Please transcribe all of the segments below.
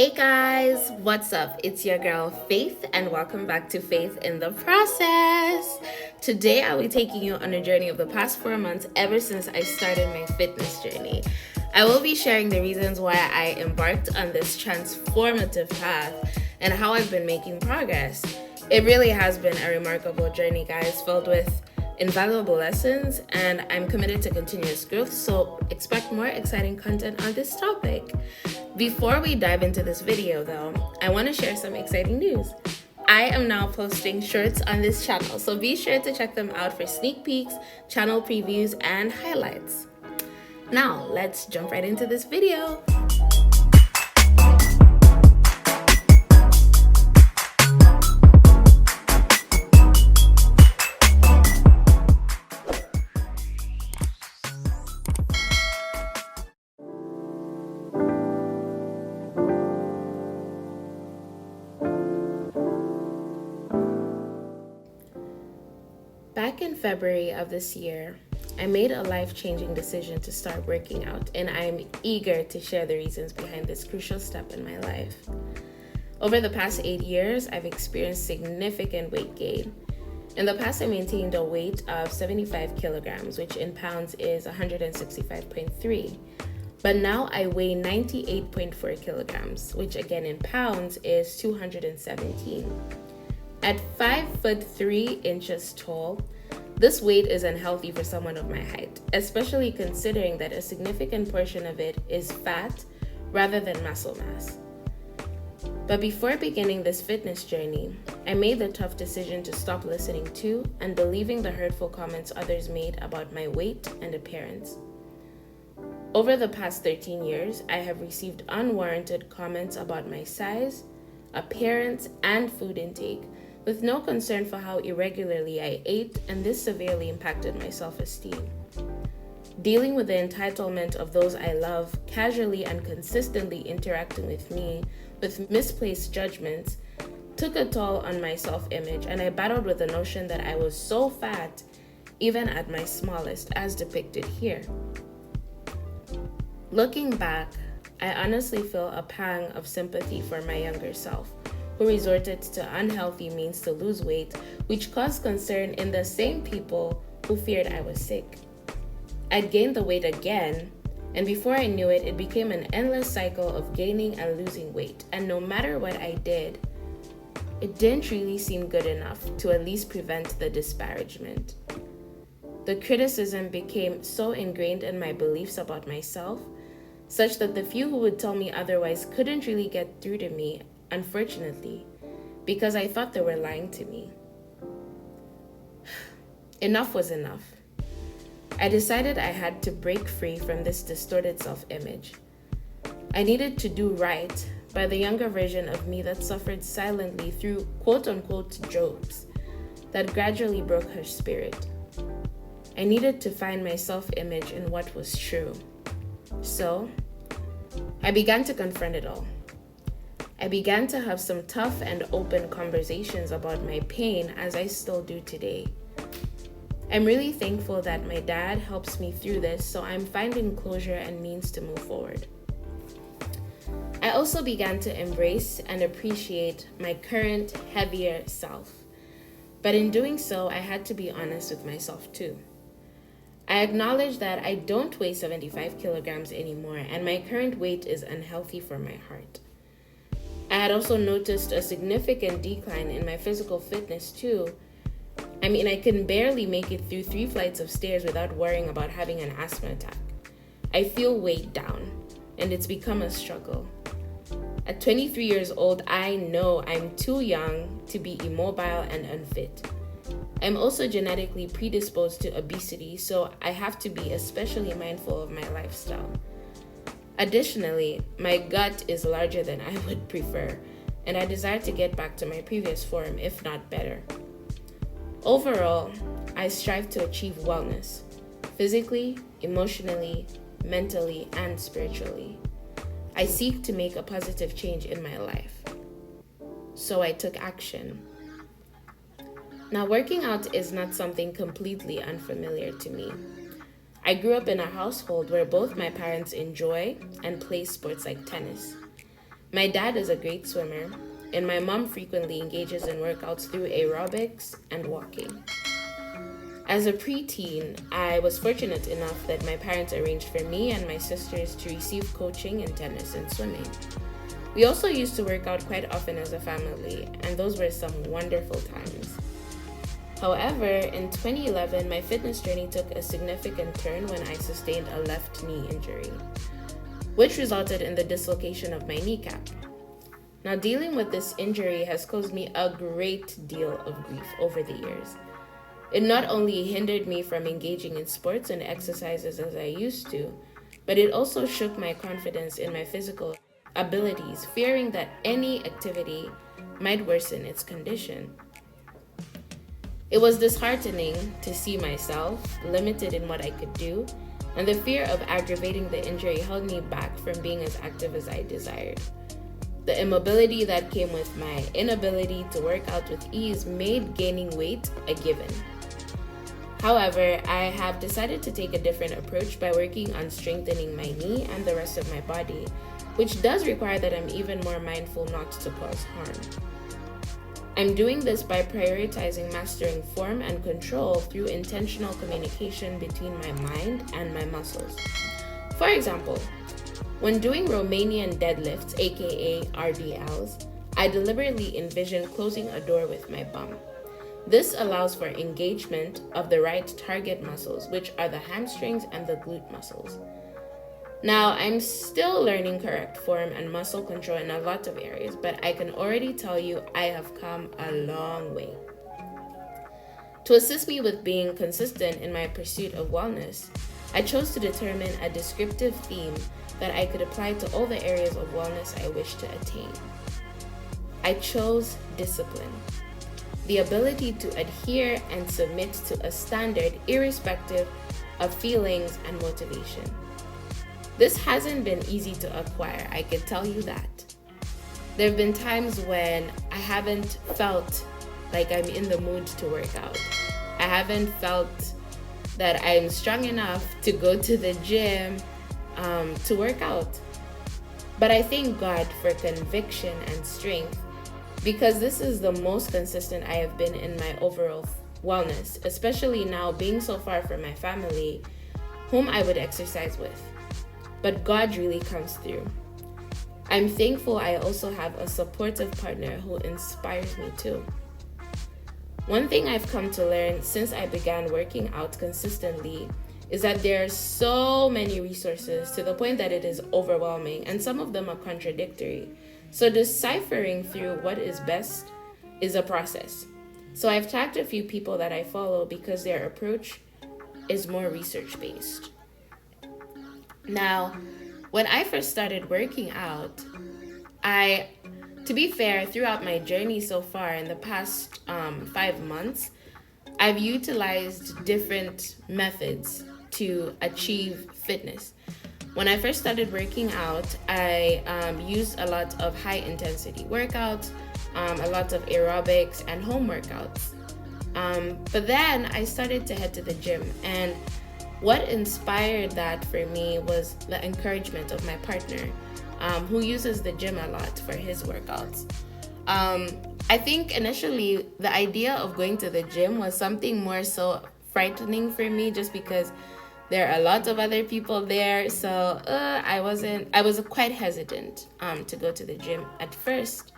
Hey guys, what's up? It's your girl Faith, and welcome back to Faith in the Process. Today, I'll be taking you on a journey of the past 4 months ever since I started my fitness journey. I will be sharing the reasons why I embarked on this transformative path and how I've been making progress. It really has been a remarkable journey, guys, filled with invaluable lessons, and I'm committed to continuous growth, so expect more exciting content on this topic. Before we dive into this video though, I want to share some exciting news. I am now posting shorts on this channel, so be sure to check them out for sneak peeks, channel previews, and highlights. Now, let's jump right into this video. Back in February of this year, I made a life-changing decision to start working out, and I'm eager to share the reasons behind this crucial step in my life. Over the past 8 years, I've experienced significant weight gain. In the past, I maintained a weight of 75 kilograms, which in pounds is 165.3. But now I weigh 98.4 kilograms, which again in pounds is 217. At 5'3" tall, this weight is unhealthy for someone of my height, especially considering that a significant portion of it is fat rather than muscle mass. But before beginning this fitness journey, I made the tough decision to stop listening to and believing the hurtful comments others made about my weight and appearance. Over the past 13 years, I have received unwarranted comments about my size, appearance, and food intake, with no concern for how irregularly I ate, and this severely impacted my self-esteem. Dealing with the entitlement of those I love casually and consistently interacting with me with misplaced judgments took a toll on my self-image, and I battled with the notion that I was so fat, even at my smallest, as depicted here. Looking back, I honestly feel a pang of sympathy for my younger self, who resorted to unhealthy means to lose weight, which caused concern in the same people who feared I was sick. I'd gained the weight again, and before I knew it, it became an endless cycle of gaining and losing weight, and no matter what I did, it didn't really seem good enough to at least prevent the disparagement. The criticism became so ingrained in my beliefs about myself, such that the few who would tell me otherwise couldn't really get through to me, unfortunately, because I thought they were lying to me. Enough was enough. I decided I had to break free from this distorted self-image. I needed to do right by the younger version of me that suffered silently through quote-unquote jokes that gradually broke her spirit. I needed to find my self-image in what was true. So, I began to confront it all. I began to have some tough and open conversations about my pain, as I still do today. I'm really thankful that my dad helps me through this, so I'm finding closure and means to move forward. I also began to embrace and appreciate my current, heavier self. But in doing so, I had to be honest with myself too. I acknowledge that I don't weigh 75 kilograms anymore, and my current weight is unhealthy for my heart. I had also noticed a significant decline in my physical fitness too. I can barely make it through 3 flights of stairs without worrying about having an asthma attack. I feel weighed down, and it's become a struggle. At 23 years old, I know I'm too young to be immobile and unfit. I'm also genetically predisposed to obesity, so I have to be especially mindful of my lifestyle. Additionally, my gut is larger than I would prefer, and I desire to get back to my previous form, if not better. Overall, I strive to achieve wellness, physically, emotionally, mentally, and spiritually. I seek to make a positive change in my life. So I took action. Now, working out is not something completely unfamiliar to me. I grew up in a household where both my parents enjoy and play sports like tennis. My dad is a great swimmer, and my mom frequently engages in workouts through aerobics and walking. As a preteen, I was fortunate enough that my parents arranged for me and my sisters to receive coaching in tennis and swimming. We also used to work out quite often as a family, and those were some wonderful times. However, in 2011, my fitness journey took a significant turn when I sustained a left knee injury, which resulted in the dislocation of my kneecap. Now, dealing with this injury has caused me a great deal of grief over the years. It not only hindered me from engaging in sports and exercises as I used to, but it also shook my confidence in my physical abilities, fearing that any activity might worsen its condition. It was disheartening to see myself limited in what I could do, and the fear of aggravating the injury held me back from being as active as I desired. The immobility that came with my inability to work out with ease made gaining weight a given. However, I have decided to take a different approach by working on strengthening my knee and the rest of my body, which does require that I'm even more mindful not to cause harm. I'm doing this by prioritizing mastering form and control through intentional communication between my mind and my muscles. For example, when doing Romanian deadlifts, aka RDLs, I deliberately envision closing a door with my bum. This allows for engagement of the right target muscles, which are the hamstrings and the glute muscles. Now, I'm still learning correct form and muscle control in a lot of areas, but I can already tell you I have come a long way. To assist me with being consistent in my pursuit of wellness, I chose to determine a descriptive theme that I could apply to all the areas of wellness I wish to attain. I chose discipline, the ability to adhere and submit to a standard irrespective of feelings and motivation. This hasn't been easy to acquire, I can tell you that. There have been times when I haven't felt like I'm in the mood to work out. I haven't felt that I'm strong enough to go to the gym to work out. But I thank God for conviction and strength, because this is the most consistent I have been in my overall wellness, especially now being so far from my family, whom I would exercise with. But God really comes through. I'm thankful I also have a supportive partner who inspires me too. One thing I've come to learn since I began working out consistently is that there are so many resources to the point that it is overwhelming, and some of them are contradictory. So deciphering through what is best is a process. So I've tagged a few people that I follow because their approach is more research-based. Now, when I first started working out, to be fair, throughout my journey so far in the past 5 months, I've utilized different methods to achieve fitness. When I first started working out, I used a lot of high intensity workouts, a lot of aerobics and home workouts. But then I started to head to the gym, and what inspired that for me was the encouragement of my partner, who uses the gym a lot for his workouts. I think initially the idea of going to the gym was something more so frightening for me, just because there are a lot of other people there. So I was quite hesitant to go to the gym at first,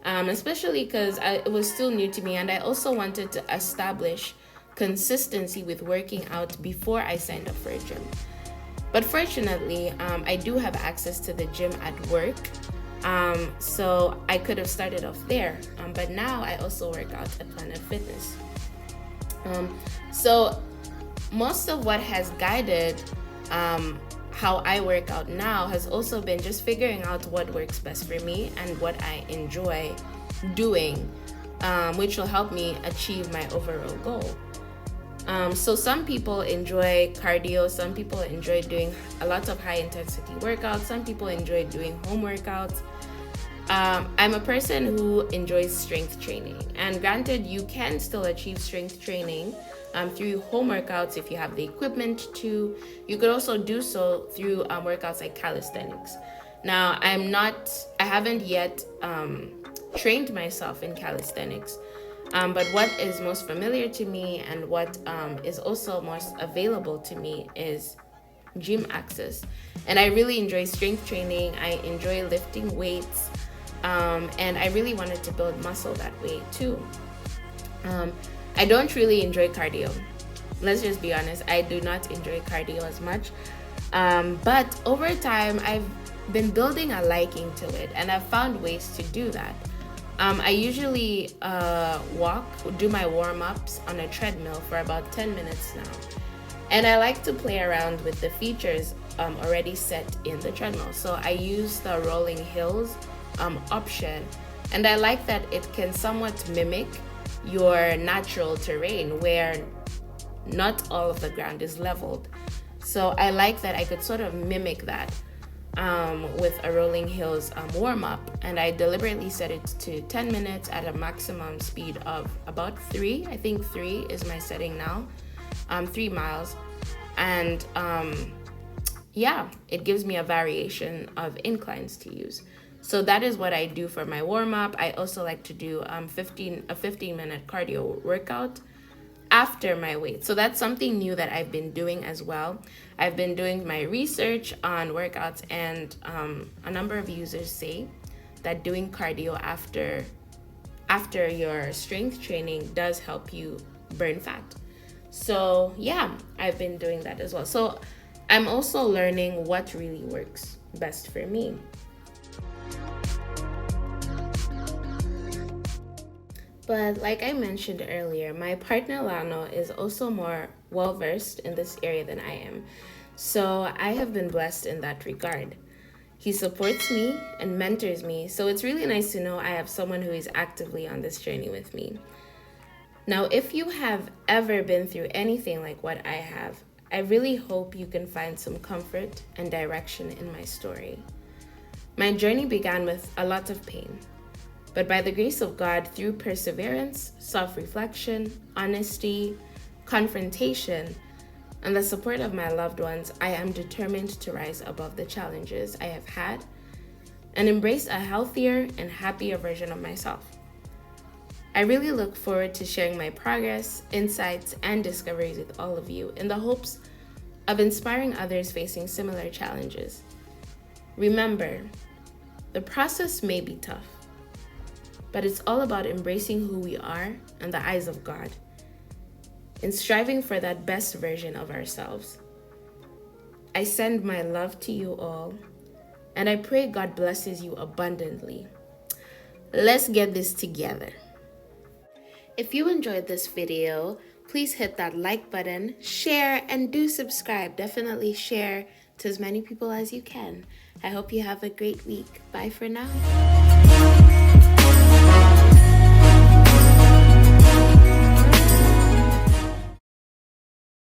especially because it was still new to me, and I also wanted to establish consistency with working out before I signed up for a gym. But fortunately, I do have access to the gym at work, so I could have started off there. But now I also work out at Planet Fitness. So most of what has guided how I work out now has also been just figuring out what works best for me and what I enjoy doing, which will help me achieve my overall goal. So some people enjoy cardio, some people enjoy doing a lot of high intensity workouts, some people enjoy doing home workouts. I'm a person who enjoys strength training, and granted, you can still achieve strength training through home workouts if you have the equipment to. You could also do so through workouts like calisthenics. Now, I haven't yet trained myself in calisthenics, but what is most familiar to me and what is also most available to me is gym access. And I really enjoy strength training. I enjoy lifting weights, and I really wanted to build muscle that way too. I don't really enjoy cardio. Let's just be honest, I do not enjoy cardio as much. But over time, I've been building a liking to it, and I've found ways to do that. I usually do my warm-ups on a treadmill for about 10 minutes now. And I like to play around with the features already set in the treadmill. So I use the rolling hills option, and I like that it can somewhat mimic your natural terrain where not all of the ground is leveled. So I like that I could sort of mimic that with a rolling hills warm up, and I deliberately set it to 10 minutes at a maximum speed of about 3. I think 3 is my setting now, 3 miles. And yeah, it gives me a variation of inclines to use. So that is what I do for my warm up. I also like to do a 15-minute cardio workout after my weight. So that's something new that I've been doing as well. I've been doing my research on workouts, and a number of users say that doing cardio after your strength training does help you burn fat. So yeah, I've been doing that as well. So I'm also learning what really works best for me. But like I mentioned earlier, my partner Lano is also more well-versed in this area than I am. So I have been blessed in that regard. He supports me and mentors me, so it's really nice to know I have someone who is actively on this journey with me. Now, if you have ever been through anything like what I have, I really hope you can find some comfort and direction in my story. My journey began with a lot of pain. But by the grace of God, through perseverance, self-reflection, honesty, confrontation, and the support of my loved ones, I am determined to rise above the challenges I have had and embrace a healthier and happier version of myself. I really look forward to sharing my progress, insights, and discoveries with all of you in the hopes of inspiring others facing similar challenges. Remember, the process may be tough, but it's all about embracing who we are in the eyes of God and striving for that best version of ourselves. I send my love to you all, and I pray God blesses you abundantly. Let's get this together. If you enjoyed this video, please hit that like button, share, and do subscribe. Definitely share to as many people as you can. I hope you have a great week. Bye for now.